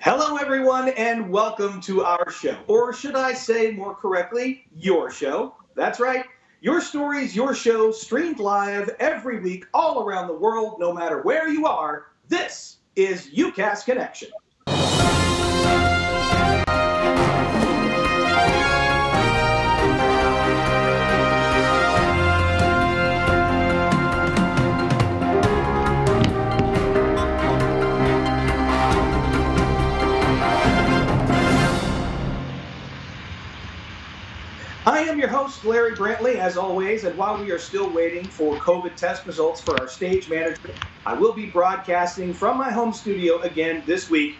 Hello, everyone, and welcome to our show. Or should I say more correctly, your show. That's right. Your stories, your show, streamed live every week all around the world, no matter where you are. This is UCAS Connection. I am your host, Larry Brantley, as always, and while we are still waiting for COVID test results for our stage manager, I will be broadcasting from my home studio again this week,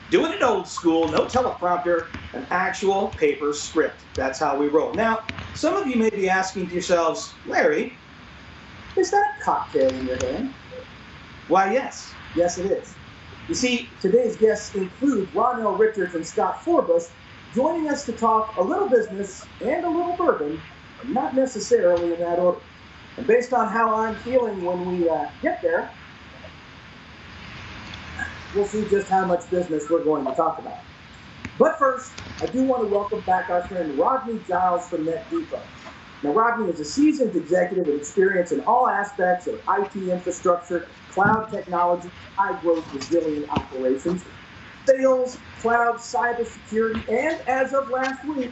doing it old school, no teleprompter, an actual paper script. That's how we roll. Now, some of you may be asking yourselves, Larry, is that a cocktail in your hand? Why, yes. Yes, it is. You see, today's guests include Ronell Richards and Scott Forbush, joining us to talk a little business and a little bourbon, not necessarily in that order. And based on how I'm feeling when we get there, we'll see just how much business we're going to talk about. But first, I do want to welcome back our friend Rodney Giles from NetDepot. Now, Rodney is a seasoned executive with experience in all aspects of IT infrastructure, cloud technology, high-growth, resilient operations, sales, cloud, cybersecurity, and as of last week,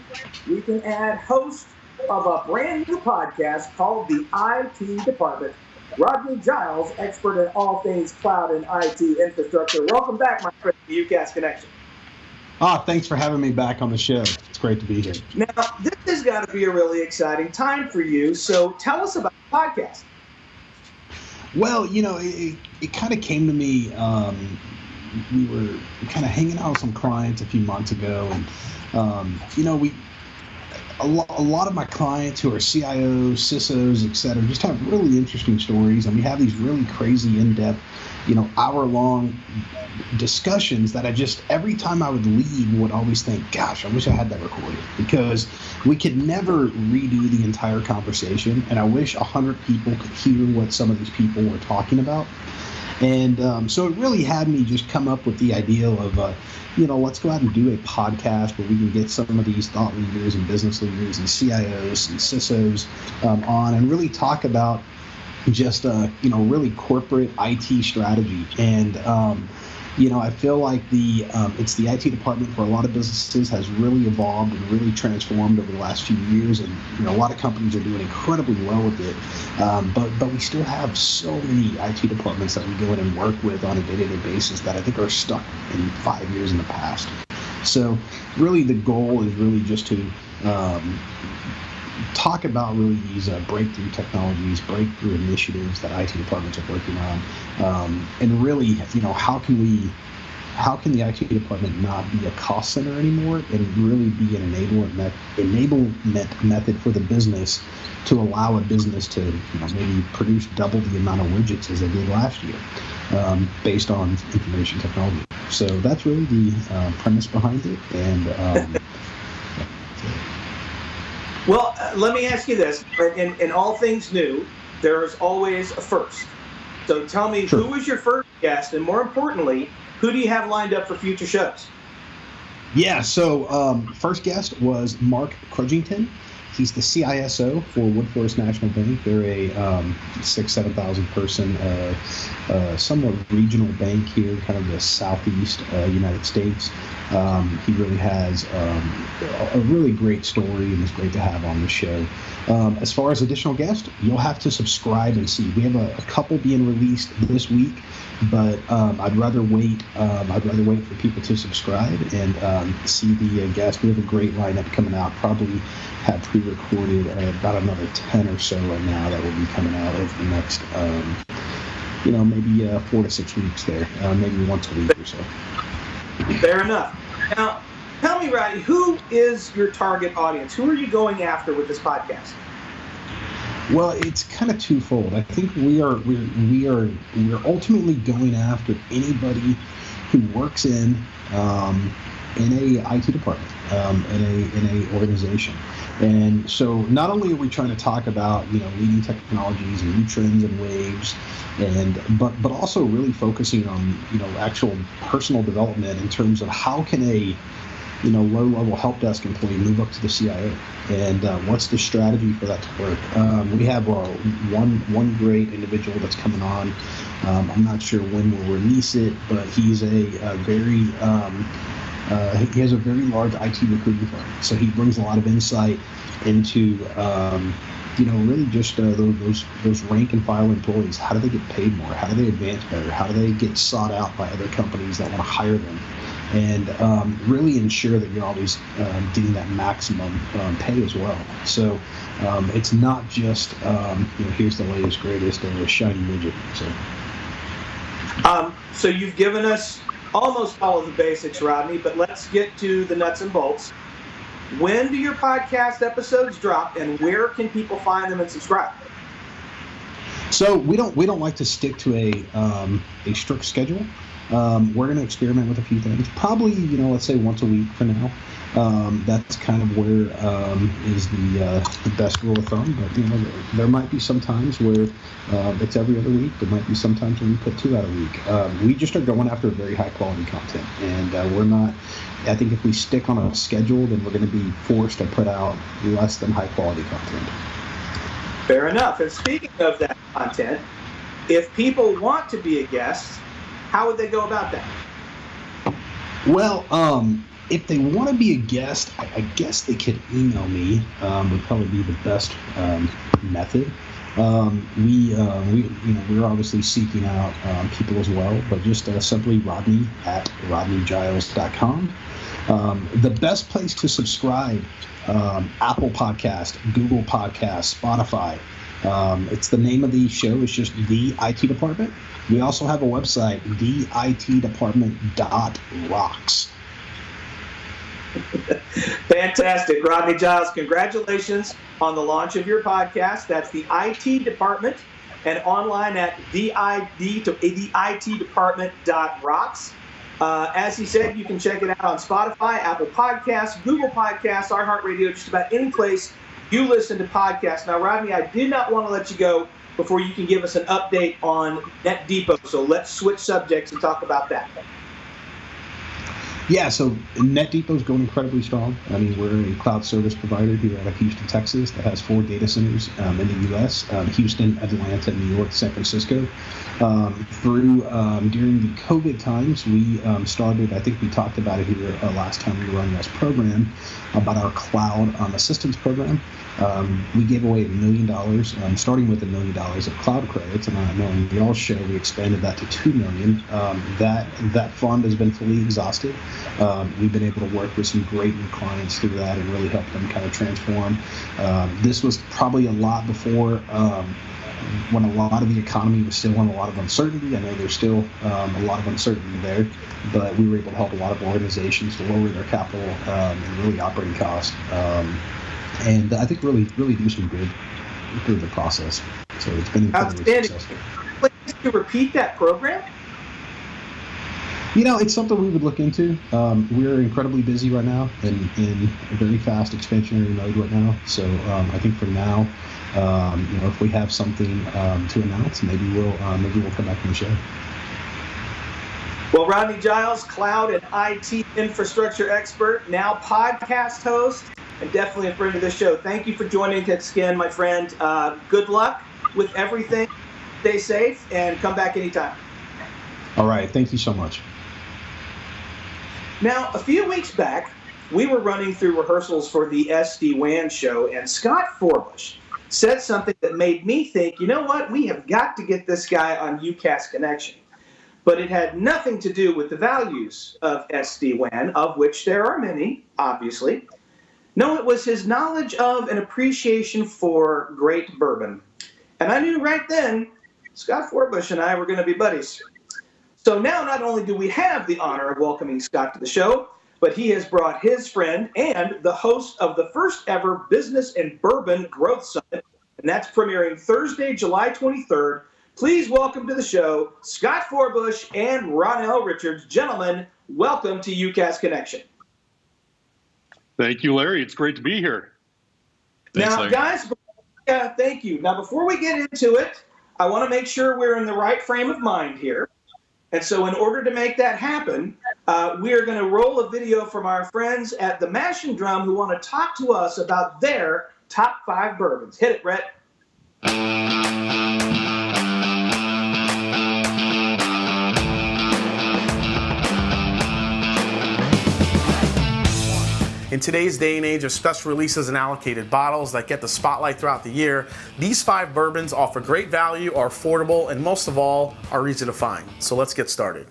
we can add host of a brand new podcast called The IT Department. Rodney Giles, expert in all things cloud and IT infrastructure. Welcome back, my friend, to UCAS Connection. Thanks for having me back on the show. It's great to be here. Now, this has got to be a really exciting time for you, so tell us about the podcast. Well, it kind of came to me. We were kind of hanging out with some clients a few months ago, and a lot of my clients who are CIOs, CISOs, et cetera, just have really interesting stories, and we have these really crazy, in-depth, hour-long discussions that every time I would leave, would always think, gosh, I wish I had that recorded, because we could never redo the entire conversation, and I wish 100 people could hear what some of these people were talking about. And so it really had me just come up with the idea of, let's go out and do a podcast where we can get some of these thought leaders and business leaders and CIOs and CISOs on and really talk about just, really corporate IT strategy. And, I feel like it's the IT department for a lot of businesses has really evolved and really transformed over the last few years. And, a lot of companies are doing incredibly well with it. But we still have so many IT departments that we go in and work with on a day-to-day basis that I think are stuck in 5 years in the past. So really the goal is really just to talk about really these breakthrough technologies, breakthrough initiatives that IT departments are working on, and really, how can the IT department not be a cost center anymore and really be an enablement method for the business to allow a business to maybe produce double the amount of widgets as they did last year, based on information technology. So that's really the premise behind it, and. Well, let me ask you this. In all things new, there is always a first. So tell me, Sure. Who was your first guest? And more importantly, who do you have lined up for future shows? Yeah, so first guest was Mark Crudgington. He's the CISO for Woodforest National Bank. They're a 7,000 person, somewhat regional bank here, kind of the southeast United States. He really has a really great story, and it's great to have on the show. As far as additional guests, you'll have to subscribe and see. We have a couple being released this week, but I'd rather wait. I'd rather wait for people to subscribe and see the guests. We have a great lineup coming out. Probably have pre-recorded about another 10 or so right now that will be coming out over the next, maybe 4 to 6 weeks there, maybe once a week or so. Fair enough. Now, tell me, Rodney, who is your target audience? Who are you going after with this podcast? Well, it's kind of twofold. I think we're ultimately going after anybody who works in a IT department. in a organization. And so not only are we trying to talk about, leading technologies and new trends and waves, but also really focusing on, actual personal development in terms of how can a low-level help desk employee move up to the CIO, and what's the strategy for that to work. We have one great individual that's coming on. I'm not sure when we'll release it, but he's he has a very large IT recruiting firm, so he brings a lot of insight into really just those rank and file employees. How do they get paid more? How do they advance better? How do they get sought out by other companies that want to hire them? And really ensure that you're always getting that maximum pay as well. So it's not just here's the latest, greatest, or shiny widget. So you've given us almost all of the basics, Rodney, but let's get to the nuts and bolts. When do your podcast episodes drop, and where can people find them and subscribe? So we don't like to stick to a strict schedule. We're going to experiment with a few things. Probably, let's say once a week for now. That's kind of where is the best rule of thumb. But there might be some times where it's every other week. There might be some times when we put 2 out a week. We just are going after very high quality content, and we're not. I think if we stick on a schedule, then we're going to be forced to put out less than high quality content. Fair enough. And speaking of that content, if people want to be a guest, how would they go about that? Well, if they want to be a guest, I guess they could email me. Would probably be the best method. We're obviously seeking out people as well, but just simply Rodney at rodneygiles.com. The best place to subscribe: Apple Podcast, Google Podcast, Spotify. It's the name of the show. It's just The IT Department. We also have a website, theitdepartment.rocks. Fantastic. Rodney Giles, congratulations on the launch of your podcast. That's The IT Department, and online at theitdepartment.rocks. As he said, you can check it out on Spotify, Apple Podcasts, Google Podcasts, iHeartRadio, just about any place you listen to podcasts. Now, Rodney, I did not want to let you go before you can give us an update on NetDepot. So let's switch subjects and talk about that. Yeah, so NetDepot is going incredibly strong. I mean, we're a cloud service provider here out of Houston, Texas, that has 4 data centers in the U.S., Houston, Atlanta, New York, San Francisco. During the COVID times, we started, I think we talked about it here last time we were on this program, about our cloud assistance program. We gave away $1 million, starting with $1 million of cloud credits, and I know in the all show we expanded that to $2 million. That fund has been fully exhausted. We've been able to work with some great new clients through that and really help them kind of transform. This was probably a lot before when a lot of the economy was still in a lot of uncertainty. I know there's still a lot of uncertainty there, but we were able to help a lot of organizations to lower their capital and really operating costs. And I think really do some good through the process. So it's been incredibly successful. Please to repeat that program? It's something we would look into. We're incredibly busy right now and in a very fast expansionary mode right now. So I think for now, if we have something to announce, maybe we'll come back on the show. Well, Rodney Giles, cloud and IT infrastructure expert, now podcast host, and definitely a friend of the show. Thank you for joining Thick Skin, my friend. Good luck with everything. Stay safe and come back anytime. All right. Thank you so much. Now, a few weeks back, we were running through rehearsals for the SD-WAN show, and Scott Forbush said something that made me think, you know what, we have got to get this guy on UCAS Connection. But it had nothing to do with the values of SD-WAN, of which there are many, obviously. No, it was his knowledge of and appreciation for great bourbon. And I knew right then Scott Forbush and I were going to be buddies. So now not only do we have the honor of welcoming Scott to the show, but he has brought his friend and the host of the first ever Business and Bourbon Growth Summit, and that's premiering Thursday, July 23rd. Please welcome to the show Scott Forbush and Ronell Richards. Gentlemen, welcome to UCAS Connection. Thank you, Larry. It's great to be here. Thanks, now, Larry. Guys, thank you. Now, before we get into it, I want to make sure we're in the right frame of mind here. And so in order to make that happen, we are going to roll a video from our friends at the Mash and Drum who want to talk to us about their top 5 bourbons. Hit it, Brett. In today's day and age of special releases and allocated bottles that get the spotlight throughout the year, these 5 bourbons offer great value, are affordable, and most of all, are easy to find. So let's get started.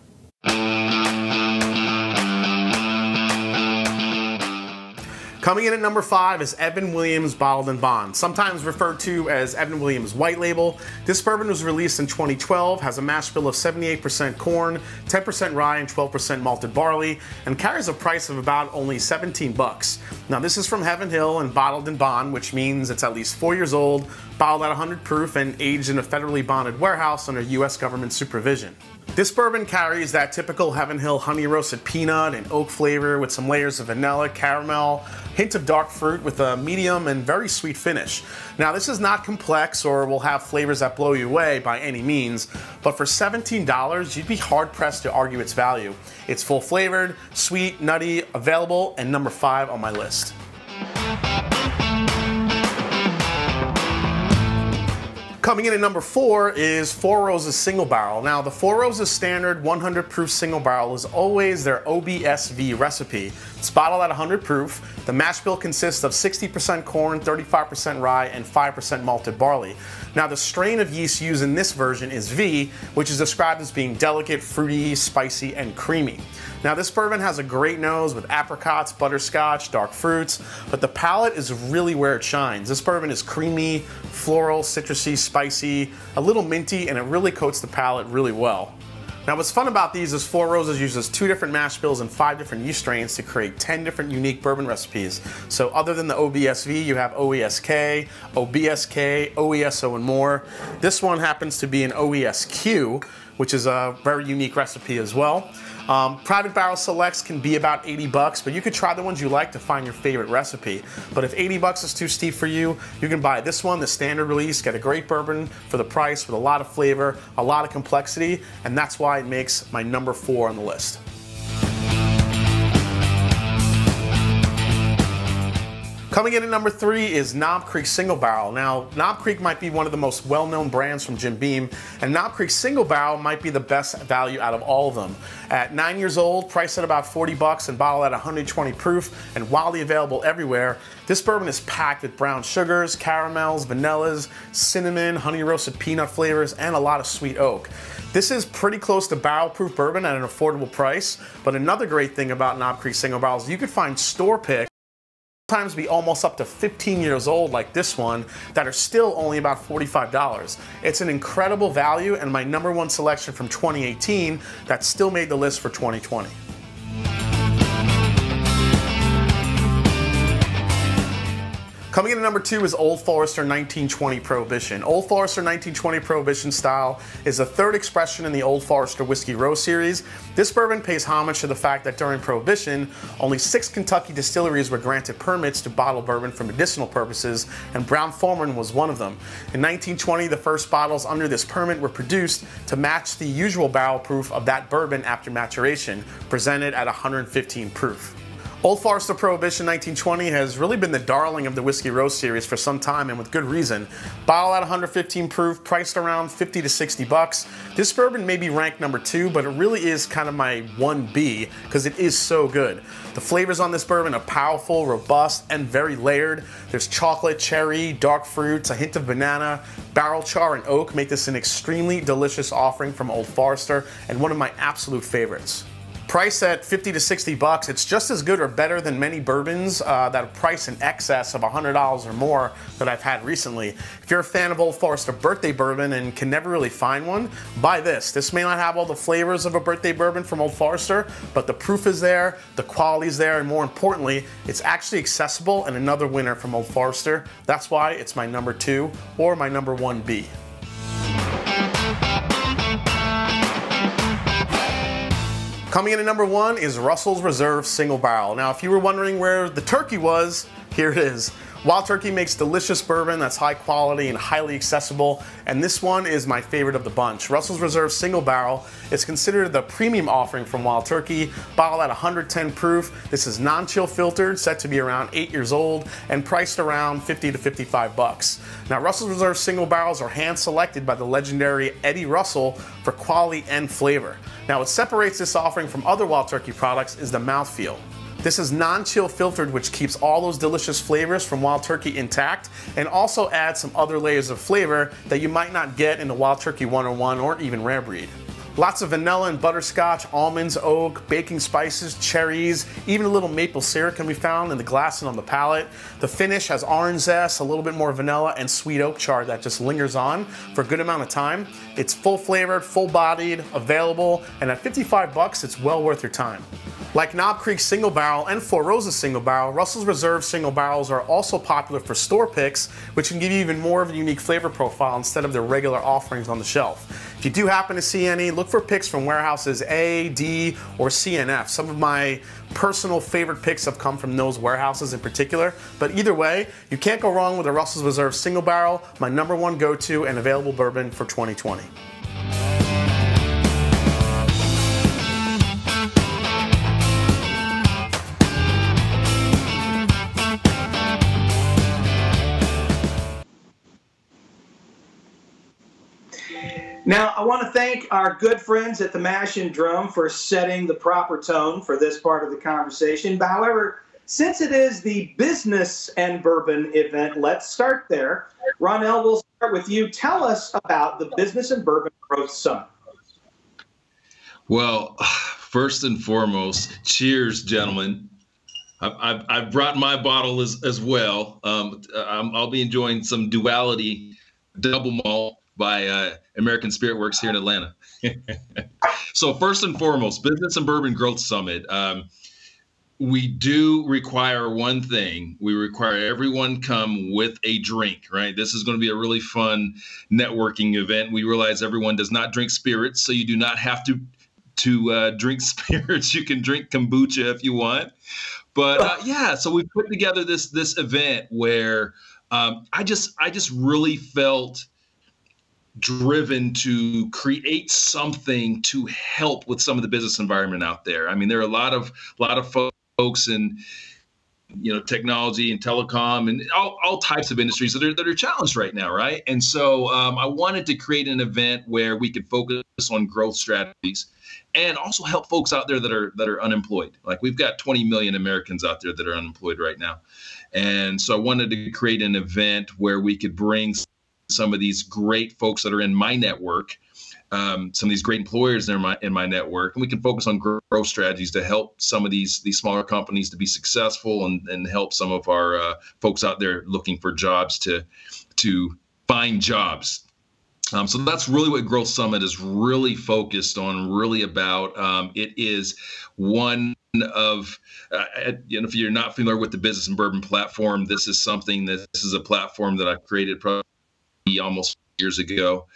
Coming in at number 5 is Evan Williams Bottled in Bond, sometimes referred to as Evan Williams White Label. This bourbon was released in 2012, has a mash bill of 78% corn, 10% rye, and 12% malted barley, and carries a price of about only 17 bucks. Now this is from Heaven Hill and bottled in bond, which means it's at least 4 years old, bottled at 100 proof, and aged in a federally bonded warehouse under U.S. government supervision. This bourbon carries that typical Heaven Hill honey roasted peanut and oak flavor with some layers of vanilla, caramel, hint of dark fruit with a medium and very sweet finish. Now this is not complex or will have flavors that blow you away by any means, but for $17 you'd be hard pressed to argue its value. It's full flavored, sweet, nutty, available, and number 5 on my list. Coming in at number 4 is Four Roses Single Barrel. Now, the Four Roses Standard 100 proof single barrel is always their OBSV recipe. It's bottled at 100 proof. The mash bill consists of 60% corn, 35% rye, and 5% malted barley. Now, the strain of yeast used in this version is V, which is described as being delicate, fruity, spicy, and creamy. Now, this bourbon has a great nose with apricots, butterscotch, dark fruits, but the palate is really where it shines. This bourbon is creamy, floral, citrusy, spicy, a little minty, and it really coats the palate really well. Now, what's fun about these is Four Roses uses 2 different mash bills and 5 different yeast strains to create 10 different unique bourbon recipes. So other than the OBSV, you have OESK, OBSK, OESO, and more. This one happens to be an OESQ, which is a very unique recipe as well. Private Barrel Selects can be about 80 bucks, but you could try the ones you like to find your favorite recipe. But if 80 bucks is too steep for you, you can buy this one, the standard release, get a great bourbon for the price with a lot of flavor, a lot of complexity, and that's why it makes my number 4 on the list. Coming in at number 3 is Knob Creek Single Barrel. Now, Knob Creek might be one of the most well-known brands from Jim Beam, and Knob Creek Single Barrel might be the best value out of all of them. At 9 years old, priced at about 40 bucks and bottled at 120 proof and wildly available everywhere, this bourbon is packed with brown sugars, caramels, vanillas, cinnamon, honey roasted peanut flavors, and a lot of sweet oak. This is pretty close to barrel-proof bourbon at an affordable price, but another great thing about Knob Creek Single Barrel is you could find store pick sometimes be almost up to 15 years old like this one that are still only about $45. It's an incredible value and my number 1 selection from 2018 that still made the list for 2020. Coming in at number 2 is Old Forester 1920 Prohibition. Old Forester 1920 Prohibition style is the 3rd expression in the Old Forester Whiskey Row series. This bourbon pays homage to the fact that during Prohibition, only 6 Kentucky distilleries were granted permits to bottle bourbon for medicinal purposes, and Brown-Forman was one of them. In 1920, the first bottles under this permit were produced to match the usual barrel proof of that bourbon after maturation, presented at 115 proof. Old Forester Prohibition 1920 has really been the darling of the Whiskey Row series for some time, and with good reason. Bottled at 115 proof, priced around 50 to 60 bucks. This bourbon may be ranked number 2, but it really is kind of my 1B because it is so good. The flavors on this bourbon are powerful, robust, and very layered. There's chocolate, cherry, dark fruits, a hint of banana, barrel char, and oak make this an extremely delicious offering from Old Forester and one of my absolute favorites. Priced at 50 to 60 bucks, it's just as good or better than many bourbons that are priced in excess of $100 or more that I've had recently. If you're a fan of Old Forester birthday bourbon and can never really find one, buy this. This may not have all the flavors of a birthday bourbon from Old Forester, but the proof is there, the quality's there, and more importantly, it's actually accessible and another winner from Old Forester. That's why it's my number 2 or my number 1B. Coming in at number 1 is Russell's Reserve Single Barrel. Now, if you were wondering where the turkey was, here it is. Wild Turkey makes delicious bourbon that's high quality and highly accessible, and this one is my favorite of the bunch. Russell's Reserve Single Barrel is considered the premium offering from Wild Turkey, bottled at 110 proof. This is non-chill filtered, set to be around 8 years old, and priced around $50 to $55. Now, Russell's Reserve Single Barrels are hand-selected by the legendary Eddie Russell for quality and flavor. Now, what separates this offering from other Wild Turkey products is the mouthfeel. This is non-chill filtered, which keeps all those delicious flavors from Wild Turkey intact and also adds some other layers of flavor that you might not get in the Wild Turkey 101 or even Rare Breed. Lots of vanilla and butterscotch, almonds, oak, baking spices, cherries, even a little maple syrup can be found in the glass and on the palate. The finish has orange zest, a little bit more vanilla, and sweet oak char that just lingers on for a good amount of time. It's full flavored, full bodied, available, and at $55, it's well worth your time. Like Knob Creek Single Barrel and Four Roses Single Barrel, Russell's Reserve Single Barrels are also popular for store picks, which can give you even more of a unique flavor profile instead of their regular offerings on the shelf. If you do happen to see any, look for picks from warehouses A, D, or C and F. Some of my personal favorite picks have come from those warehouses in particular, but either way, you can't go wrong with a Russell's Reserve Single Barrel, my number 1 go-to and available bourbon for 2020. Now, I want to thank our good friends at the Mash and Drum for setting the proper tone for this part of the conversation. But however, since it is the business and bourbon event, let's start there. Ronell, we'll start with you. Tell us about the Business and Bourbon Growth Summit. Well, first and foremost, cheers, gentlemen. I've brought my bottle as well. I'll be enjoying some Duality Double Malt by American Spirit Works here in Atlanta. So first and foremost, Business and Bourbon Growth Summit. We do require one thing. We require everyone come with a drink, right? This is going to be a really fun networking event. We realize everyone does not drink spirits, so you do not have to drink spirits. You can drink kombucha if you want. But yeah, so we put together this event where I just really felt driven to create something to help with some of the business environment out there. I mean, there are a lot of folks in technology and telecom and all types of industries that are challenged right now, right? And so I wanted to create an event where we could focus on growth strategies and also help folks out there that are unemployed. Like, we've got 20 million Americans out there that are unemployed right now. And so I wanted to create an event where we could bring some of these great folks that are in my network, some of these great employers that are in my network, and we can focus on growth strategies to help some of these smaller companies to be successful and help some of our folks out there looking for jobs to find jobs. So that's really what Growth Summit is really focused on, really about. It is one of, if you're not familiar with the Business and Bourbon platform, this is a platform that I created probably almost years ago.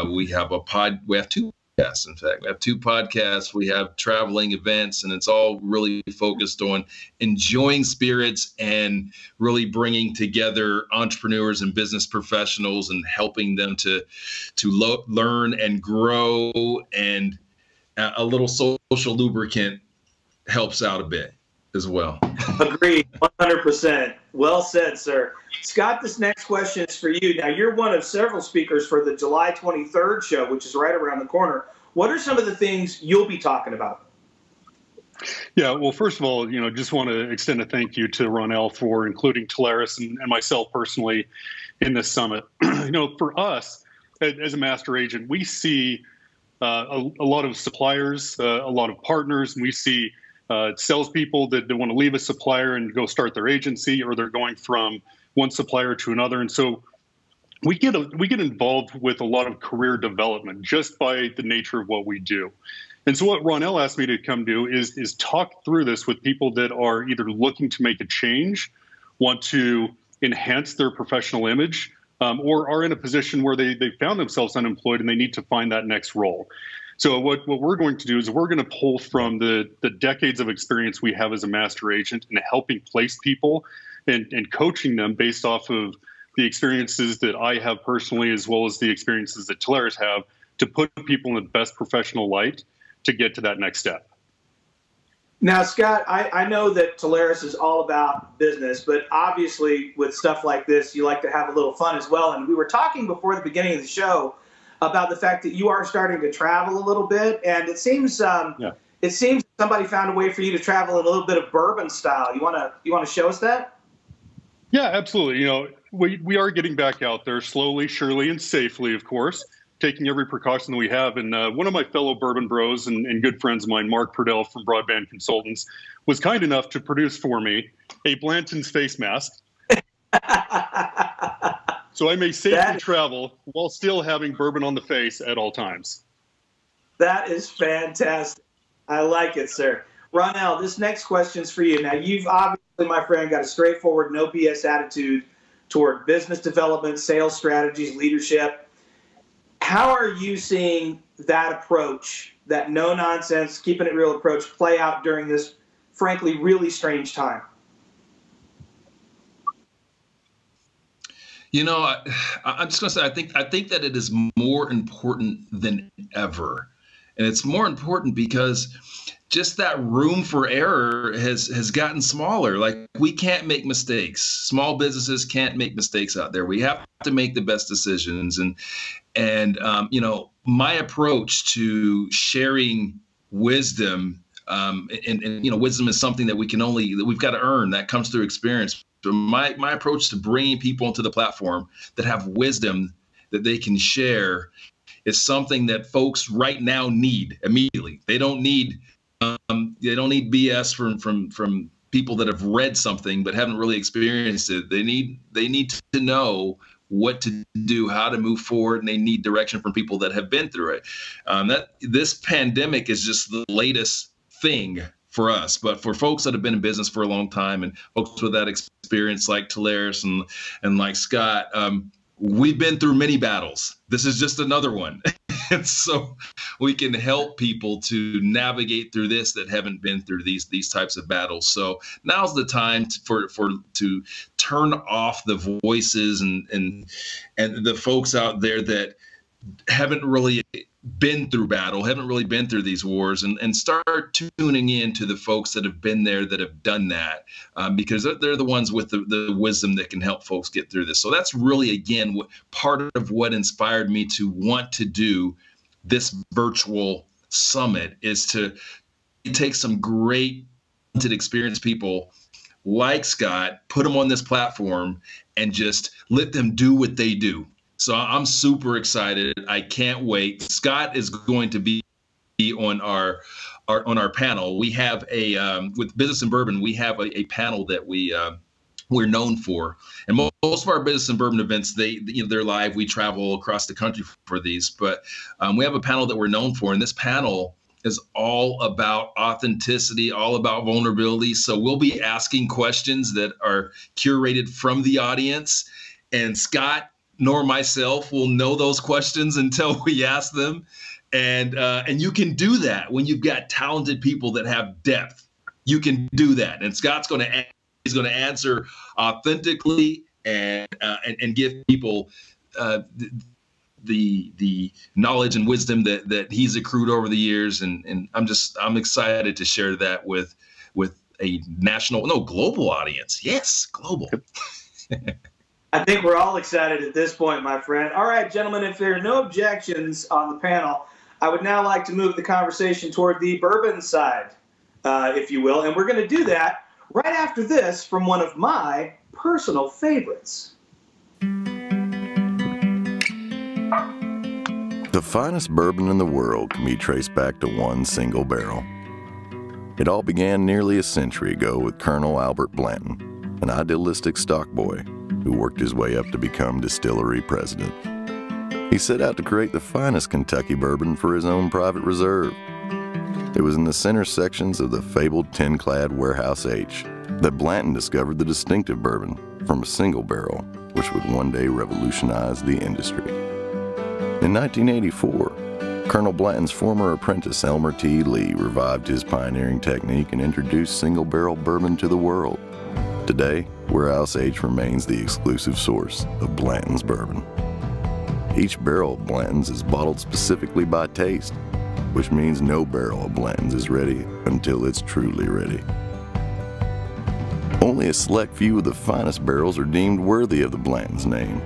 We have two podcasts. In fact, we have 2 podcasts. We have traveling events, and it's all really focused on enjoying spirits and really bringing together entrepreneurs and business professionals and helping them to learn and grow. And a little social lubricant helps out a bit as well. Agreed, 100%. Well said, sir. Scott, this next question is for you. Now, you're one of several speakers for the July 23rd show, which is right around the corner. What are some of the things you'll be talking about? Yeah, well, first of all, just want to extend a thank you to Ronell for including Talaris and myself personally in this summit. For us as a master agent, we see a lot of suppliers, a lot of partners, and we see salespeople that want to leave a supplier and go start their agency, or they're going from one supplier to another. And so we get involved with a lot of career development just by the nature of what we do. And so what Ronell asked me to come do is talk through this with people that are either looking to make a change, want to enhance their professional image, or are in a position where they found themselves unemployed and they need to find that next role. So what we're going to do is we're going to pull from the decades of experience we have as a master agent in helping place people and coaching them based off of the experiences that I have personally, as well as the experiences that Telarus have, to put people in the best professional light to get to that next step. Now, Scott, I know that Telarus is all about business, but obviously with stuff like this, you like to have a little fun as well. And we were talking before the beginning of the show about the fact that you are starting to travel a little bit, and it seems somebody found a way for you to travel in a little bit of bourbon style. You want to show us that? Yeah, absolutely. You know, we are getting back out there slowly, surely, and safely, of course, taking every precaution that we have. And one of my fellow bourbon bros and good friends of mine, Mark Purdell from Broadband Consultants, was kind enough to produce for me a Blanton's face mask. So I may safely travel while still having bourbon on the face at all times. That is fantastic. I like it, sir. Ronell, this next question's for you. Now, you've obviously, my friend, got a straightforward, no BS attitude toward business development, sales strategies, leadership. How are you seeing that approach, that no-nonsense, keeping it real approach, play out during this, frankly, really strange time? You know, I'm just going to say, I think that it is more important than ever. And it's more important because just that room for error has gotten smaller. Like, we can't make mistakes. Small businesses can't make mistakes out there. We have to make the best decisions. And you know, my approach to sharing wisdom, and you know, wisdom is something that we've got to earn. That comes through experience. So my approach to bringing people into the platform that have wisdom that they can share is something that folks right now need immediately. They don't need BS from people that have read something but haven't really experienced it. They need to know what to do, how to move forward, and they need direction from people that have been through it. This pandemic is just the latest thing for us, but for folks that have been in business for a long time and folks with that experience like Telarus and like Scott, we've been through many battles. This is just another one. And so we can help people to navigate through this that haven't been through these types of battles. So now's the time to turn off the voices and the folks out there that haven't really been through battle, haven't really been through these wars, and start tuning in to the folks that have been there, that have done that, because they're the ones with the wisdom that can help folks get through this. So that's really, again, part of what inspired me to want to do this virtual summit, is to take some great, experienced people like Scott, put them on this platform, and just let them do what they do. So I'm super excited. I can't wait. Scott is going to be on our panel. We have with Business and Bourbon, we have a panel that we're known for. And most of our Business and Bourbon events, they're live. We travel across the country for these, but we have a panel that we're known for. And this panel is all about authenticity, all about vulnerability. So we'll be asking questions that are curated from the audience, and Scott nor myself will know those questions until we ask them. And you can do that when you've got talented people that have depth. You can do that. And Scott's going to answer authentically and give people the knowledge and wisdom that he's accrued over the years. And I'm excited to share that with a global audience. Yes, global. I think we're all excited at this point, my friend. All right, gentlemen, if there are no objections on the panel, I would now like to move the conversation toward the bourbon side, if you will. And we're going to do that right after this from one of my personal favorites. The finest bourbon in the world can be traced back to one single barrel. It all began nearly a century ago with Colonel Albert Blanton, an idealistic stock boy who worked his way up to become distillery president. He set out to create the finest Kentucky bourbon for his own private reserve. It was in the center sections of the fabled tin-clad Warehouse H that Blanton discovered the distinctive bourbon from a single barrel, which would one day revolutionize the industry. In 1984, Colonel Blanton's former apprentice Elmer T. Lee revived his pioneering technique and introduced single-barrel bourbon to the world. Today, Warehouse H remains the exclusive source of Blanton's bourbon. Each barrel of Blanton's is bottled specifically by taste, which means no barrel of Blanton's is ready until it's truly ready. Only a select few of the finest barrels are deemed worthy of the Blanton's name.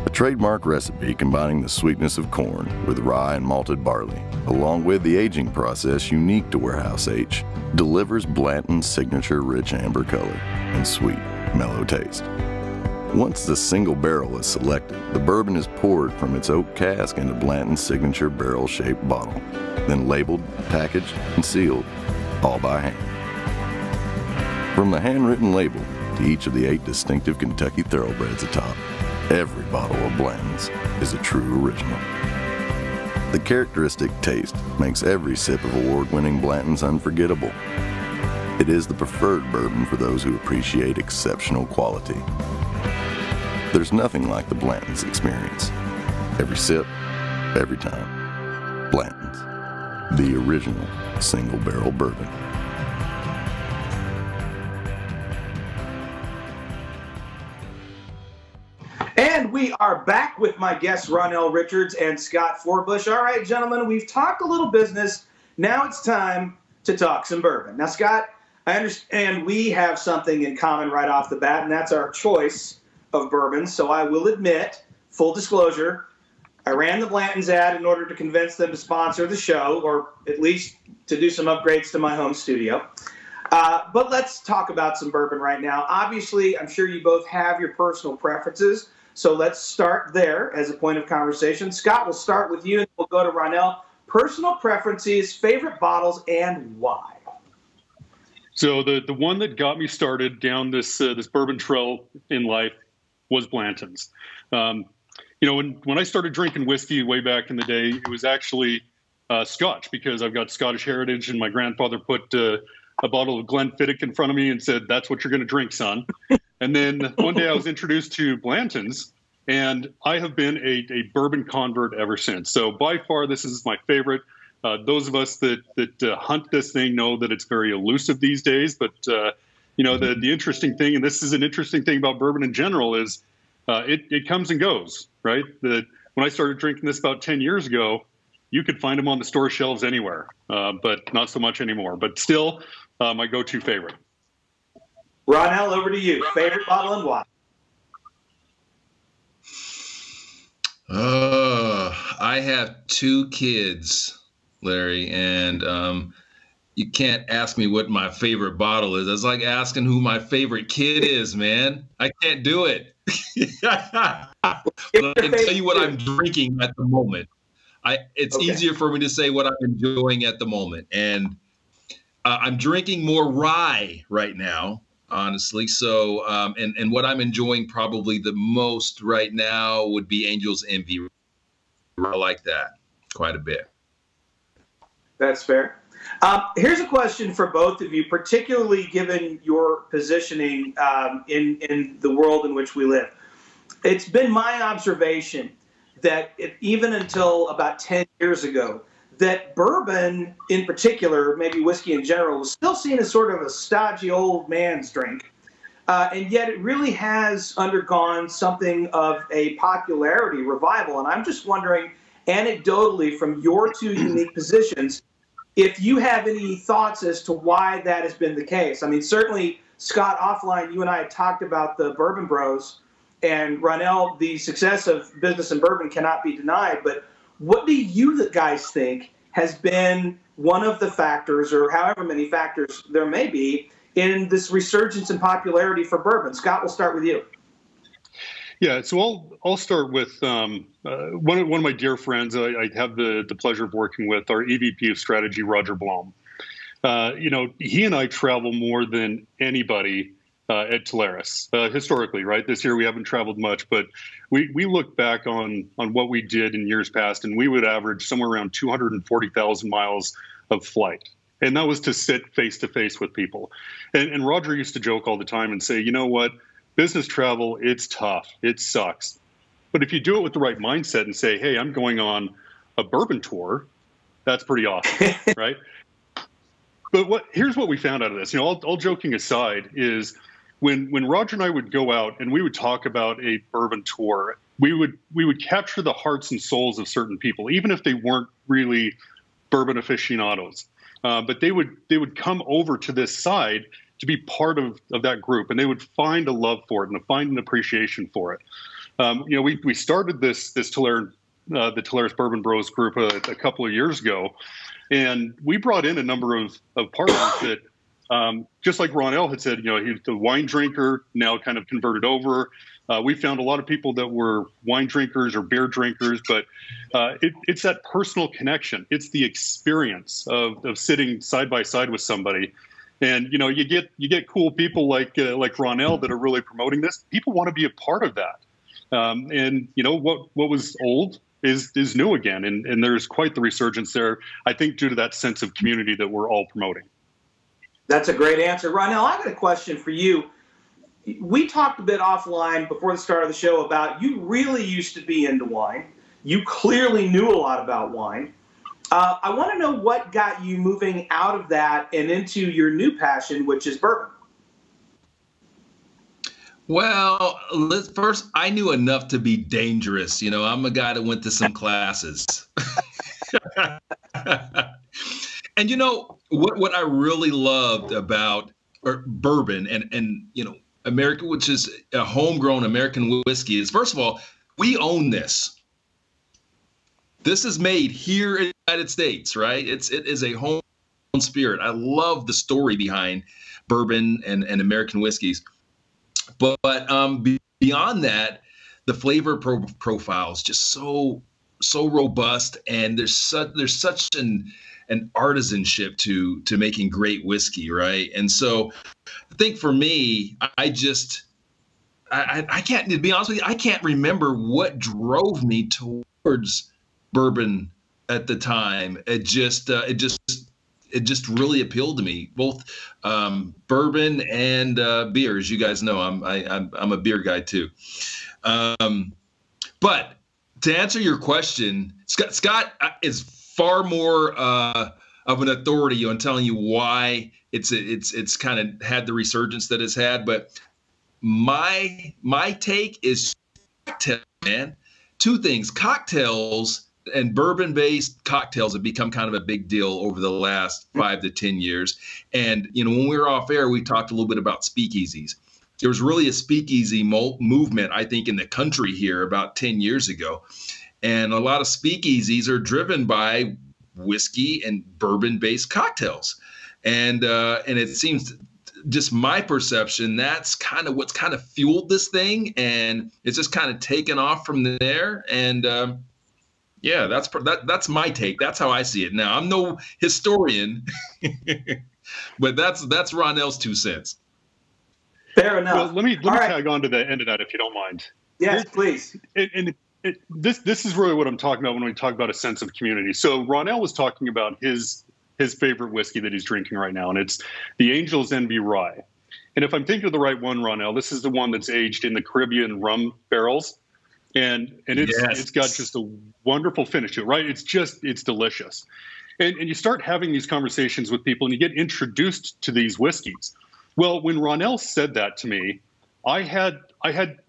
A trademark recipe combining the sweetness of corn with rye and malted barley, along with the aging process unique to Warehouse H, delivers Blanton's signature rich amber color and sweet, mellow taste. Once the single barrel is selected, the bourbon is poured from its oak cask into Blanton's signature barrel-shaped bottle, then labeled, packaged, and sealed, all by hand. From the handwritten label to each of the 8 distinctive Kentucky thoroughbreds atop, every bottle of Blanton's is a true original. The characteristic taste makes every sip of award-winning Blanton's unforgettable. It is the preferred bourbon for those who appreciate exceptional quality. There's nothing like the Blanton's experience. Every sip, every time. Blanton's, the original single-barrel bourbon. And we are back with my guests, Ronell Richards and Scott Forbush. All right, gentlemen, we've talked a little business. Now it's time to talk some bourbon. Now, Scott, I understand we have something in common right off the bat, and that's our choice of bourbon. So I will admit, full disclosure, I ran the Blanton's ad in order to convince them to sponsor the show, or at least to do some upgrades to my home studio. But let's talk about some bourbon right now. Obviously, I'm sure you both have your personal preferences, so let's start there as a point of conversation. Scott, we'll start with you, and we'll go to Ronell. Personal preferences, favorite bottles, and why? So the one that got me started down this bourbon trail in life was Blanton's. When I started drinking whiskey way back in the day, it was actually Scotch, because I've got Scottish heritage, and my grandfather put a bottle of Glenfiddich in front of me and said, "That's what you're going to drink, son." And then one day I was introduced to Blanton's, and I have been a bourbon convert ever since. So by far, this is my favorite. Those of us that hunt this thing know that it's very elusive these days. But, the interesting thing, and this is an interesting thing about bourbon in general, is it comes and goes, right? When I started drinking this about 10 years ago, you could find them on the store shelves anywhere, but not so much anymore. But still, my go-to favorite. Ronell, over to you. Favorite bottle and why? I have 2 kids, Larry, and you can't ask me what my favorite bottle is. It's like asking who my favorite kid is, man. I can't do it. But I can tell you what I'm drinking at the moment. It's easier for me to say what I'm enjoying at the moment. And I'm drinking more rye right now, honestly. So, and what I'm enjoying probably the most right now would be Angel's Envy. I like that quite a bit. That's fair. Here's a question for both of you, particularly given your positioning in the world in which we live. It's been my observation that even until about 10 years ago, that bourbon in particular, maybe whiskey in general, was still seen as sort of a stodgy old man's drink. And yet it really has undergone something of a popularity revival. And I'm just wondering, anecdotally, from your 2 unique positions, if you have any thoughts as to why that has been the case. I mean, certainly, Scott, offline, you and I had talked about the Bourbon Bros, and Ronell, the success of business in bourbon cannot be denied, but what do you guys think has been one of the factors, or however many factors there may be, in this resurgence in popularity for bourbon? Scott, we'll start with you. Yeah, so I'll start with one of my dear friends I have the pleasure of working with, our EVP of strategy, Roger Blom. He and I travel more than anybody at Talaris historically, right? This year we haven't traveled much, but we look back on what we did in years past, and we would average somewhere around 240,000 miles of flight. And that was to sit face to face with people. And Roger used to joke all the time and say, you know what? Business travel, it's tough. It sucks. But if you do it with the right mindset and say, hey, I'm going on a bourbon tour, that's pretty awesome, right? But here's what we found out of this. All joking aside, is when Roger and I would go out and we would talk about a bourbon tour, we would capture the hearts and souls of certain people, even if they weren't really bourbon aficionados. But they would come over to this side to be part of that group, and they would find a love for it and find an appreciation for it. We started this the Tolares Bourbon Bros group a couple of years ago, and we brought in a number of partners that, just like Ronell had said, he's the wine drinker, now kind of converted over. We found a lot of people that were wine drinkers or beer drinkers, but it's that personal connection. It's the experience of sitting side by side with somebody. And, you get cool people like Ronell that are really promoting this. People want to be a part of that. And what was old is new again. And there's quite the resurgence there, I think, due to that sense of community that we're all promoting. That's a great answer. Ronell, I got a question for you. We talked a bit offline before the start of the show about you really used to be into wine. You clearly knew a lot about wine. I want to know what got you moving out of that and into your new passion, which is bourbon. Well, first, I knew enough to be dangerous. I'm a guy that went to some classes. And what I really loved about bourbon and America, which is a homegrown American whiskey, is, first of all, we own this. This is made here in the United States, right? It is a home spirit. I love the story behind bourbon and American whiskeys. But beyond that, the flavor profile is just so robust, and there's such an artisanship to making great whiskey, right? And so I think for me, I can't, to be honest with you, I can't remember what drove me towards bourbon at the time. It just really appealed to me, both bourbon and beer. As you guys know, I'm a beer guy too. But to answer your question, Scott is far more of an authority on telling you why it's kind of had the resurgence that it's had. But my take is cocktail, man. Two things: cocktails and bourbon-based cocktails have become kind of a big deal over the last 5 to 10 years. And when we were off air, we talked a little bit about speakeasies. There was really a speakeasy movement, I think, in the country here about 10 years ago. And a lot of speakeasies are driven by whiskey and bourbon-based cocktails. And it seems, just my perception, that's kind of what's kind of fueled this thing. And it's just kind of taken off from there. And yeah, that's my take. That's how I see it. Now, I'm no historian, but that's Ronell's 2 cents. Fair enough. Well, let me tag on to the end of that, if you don't mind. Yes, please. This is really what I'm talking about when we talk about a sense of community. So Ronell was talking about his favorite whiskey that he's drinking right now, and it's the Angel's Envy Rye. And if I'm thinking of the right one, Ronell, this is the one that's aged in the Caribbean rum barrels. And it's got just a wonderful finish to it, right? It's delicious. And you start having these conversations with people and you get introduced to these whiskeys. Well, when Ronell said that to me, I had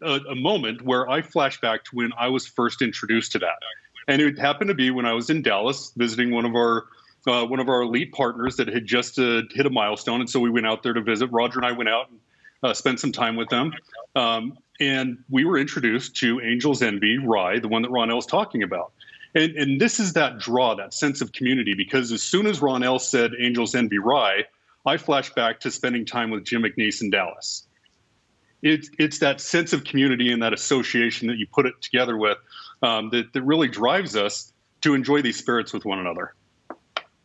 a moment where I flashed back to when I was first introduced to that. And it happened to be when I was in Dallas visiting one of our elite partners that had just hit a milestone. And so we went out there to visit. Roger and I went out and spent some time with them. And we were introduced to Angel's Envy Rye, the one that Ronell's talking about. And this is that draw, that sense of community, because as soon as Ronell said Angel's Envy Rye, I flashed back to spending time with Jim McNeese in Dallas. It's that sense of community and that association that you put it together with that really drives us to enjoy these spirits with one another.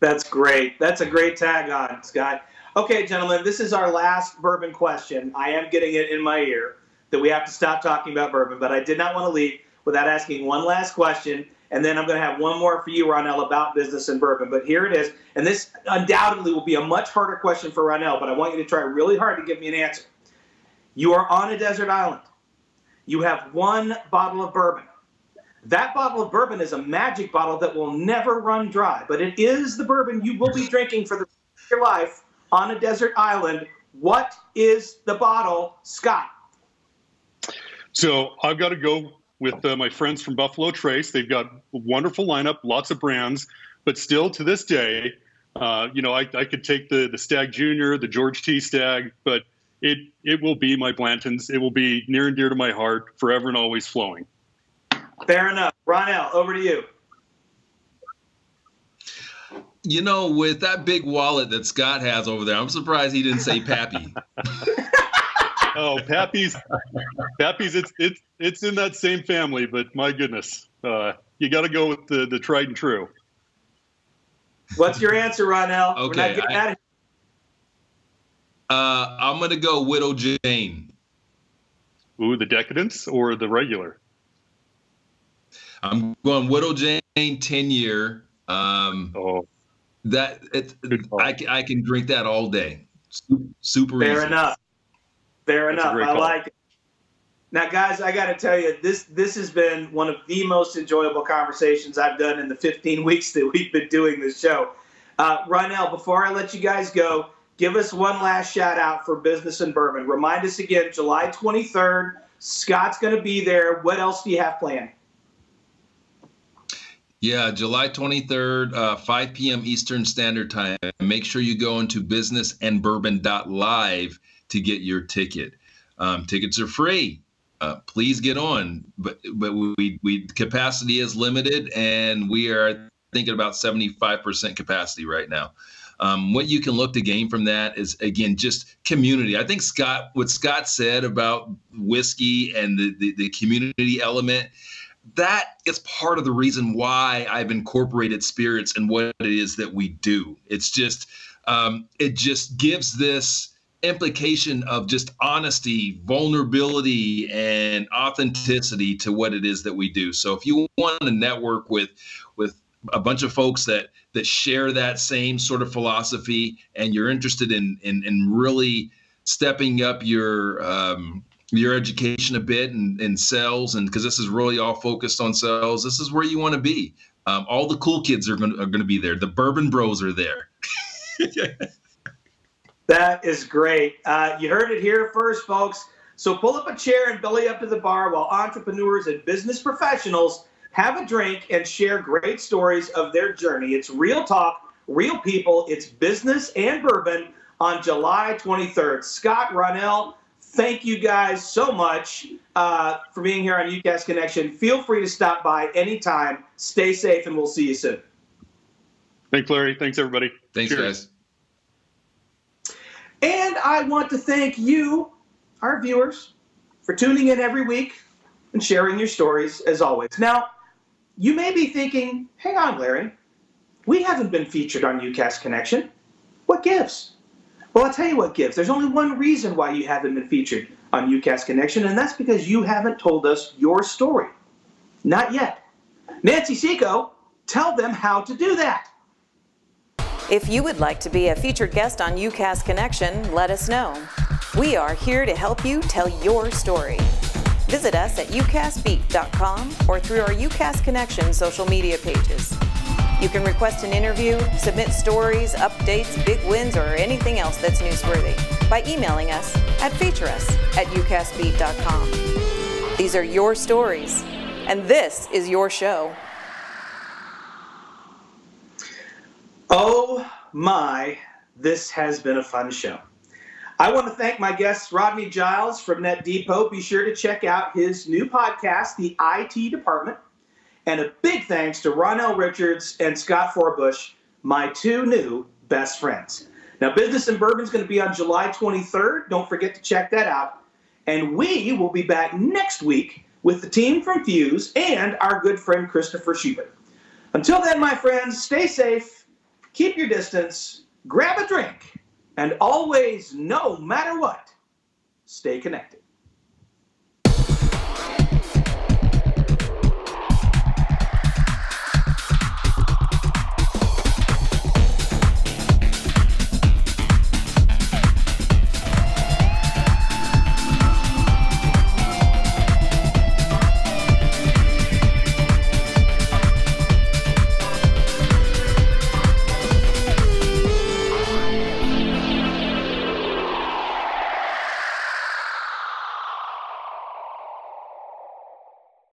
That's great. That's a great tag on, Scott. Okay, gentlemen, this is our last bourbon question. I am getting it in my ear that we have to stop talking about bourbon, but I did not want to leave without asking one last question, and then I'm going to have one more for you, Ronell, about business and bourbon. But here it is, and this undoubtedly will be a much harder question for Ronell, but I want you to try really hard to give me an answer. You are on a desert island. You have one bottle of bourbon. That bottle of bourbon is a magic bottle that will never run dry, but it is the bourbon you will be drinking for the rest of your life on a desert island. What is the bottle, Scott? So I've got to go with my friends from Buffalo Trace. They've got a wonderful lineup, lots of brands, but still to this day, I could take the Stag Junior, the George T. Stag, but it will be my Blanton's. It will be near and dear to my heart, forever and always flowing. Fair enough. Ronell, over to you. With that big wallet that Scott has over there, I'm surprised he didn't say Pappy. Oh, Pappy's it's in that same family, but my goodness, you got to go with the tried and true. What's your answer, Ronell? Okay, We're not getting out of here. I'm going to go Widow Jane. Ooh, the Decadence or the regular? I'm going Widow Jane 10-year. I can drink that all day. Super easy. Fair enough. Fair enough. I like it. Now, guys, I got to tell you, this has been one of the most enjoyable conversations I've done in the 15 weeks that we've been doing this show. Ronell, before I let you guys go, give us one last shout out for Business and Bourbon. Remind us again, July 23rd. Scott's going to be there. What else do you have planned? Yeah, July 23rd, 5 p.m. Eastern Standard Time. Make sure you go into businessandbourbon.live to get your ticket. Tickets are free. Please get on. But we capacity is limited, and we are thinking about 75% capacity right now. What you can look to gain from that is, again, just community. I think what Scott said about whiskey and the community element, that is part of the reason why I've incorporated spirits in what it is that we do. It's just, it just gives this implication of just honesty, vulnerability, and authenticity to what it is that we do. So if you want to network with a bunch of folks that share that same sort of philosophy, and you're interested in really stepping up your education a bit in sales, and because this is really all focused on sales, this is where you want to be. All the cool kids are going to be there. The Bourbon Bros are there. That is great. You heard it here first, folks. So pull up a chair and belly up to the bar while entrepreneurs and business professionals have a drink and share great stories of their journey. It's real talk, real people. It's Business and Bourbon on July 23rd. Scott, Ronell, thank you guys so much for being here on UCAS Connection. Feel free to stop by anytime. Stay safe, and we'll see you soon. Thanks, Larry. Thanks, everybody. Thanks, Cheers. guys. And I want to thank you, our viewers, for tuning in every week and sharing your stories, as always. Now, you may be thinking, hang on, Larry, we haven't been featured on UCAS Connection. What gives? Well, I'll tell you what gives. There's only one reason why you haven't been featured on UCAS Connection, and that's because you haven't told us your story. Not yet. Nancy Seco, tell them how to do that. If you would like to be a featured guest on UCAS Connection, let us know. We are here to help you tell your story. Visit us at ucasbeat.com or through our UCAS Connection social media pages. You can request an interview, submit stories, updates, big wins, or anything else that's newsworthy by emailing us at featureus@ucasbeat.com. These are your stories, and this is your show. Oh my, this has been a fun show. I want to thank my guest, Rodney Giles from Net Depot. Be sure to check out his new podcast, The IT Department. And a big thanks to Ronell Richards and Scott Forbush, my two new best friends. Now, Business and Bourbon is going to be on July 23rd. Don't forget to check that out. And we will be back next week with the team from Fuse and our good friend Christopher Schubert. Until then, my friends, stay safe, keep your distance, grab a drink, and always, no matter what, stay connected.